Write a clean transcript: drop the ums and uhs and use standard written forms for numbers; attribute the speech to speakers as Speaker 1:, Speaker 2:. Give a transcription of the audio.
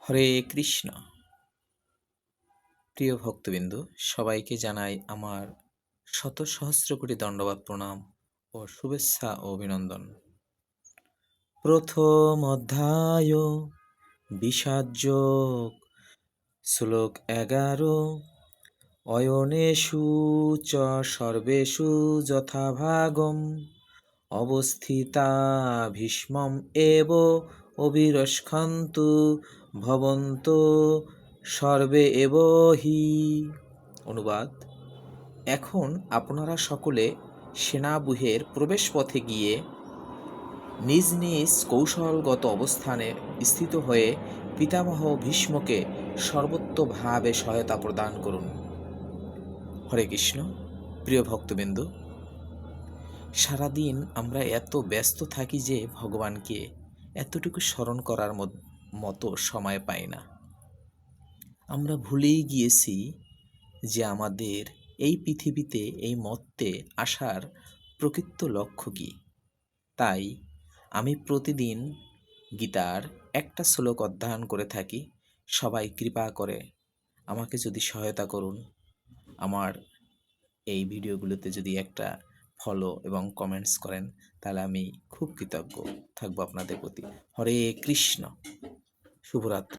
Speaker 1: হরে কৃষ্ণ। প্রিয় ভক্তবিন্দু, সবাইকে জানাই আমার শত সহস্র কোটি দণ্ডবাদ প্রণাম ও শুভেচ্ছা ও অভিনন্দন। প্রথম অধ্যায় বিষাদযোগ, শ্লোক 11। অয়নেষু চ সর্বেষু যথাভাগম অবস্থিতা ভীষ্মম এব অভিরস্খন্তু ভবন্ত সর্বে এব হি। অনুবাদ: এখন আপনারা সকলে সেনাব্যূহের প্রবেশপথে গিয়ে নিজ নিজ কৌশলগত অবস্থানে স্থিত হয়ে পিতামহ ভীষ্মকে সর্বোত্তভাবে সহায়তা প্রদান করুন। হরে কৃষ্ণ। প্রিয় ভক্তবিন্দু, সারাদিন আমরা এত ব্যস্ত থাকি যে ভগবানকে এতটুকু স্মরণ করার মতো সময় পাই না। আমরা ভুলেই গিয়েছি যে আমাদের এই পৃথিবীতে এই মর্তে আসার প্রকৃত লক্ষ্য কী। তাই আমি প্রতিদিন গীতার একটা শ্লোক অধ্যয়ন করে থাকি। সবাই কৃপা করে আমাকে যদি সহায়তা করুন। আমার এই ভিডিওগুলোতে যদি একটা ফলো এবং কমেন্টস করেন, তাহলে আমি খুব কৃতজ্ঞ থাকবো আপনাদের প্রতি। হরে কৃষ্ণ। শুভরাত্রি।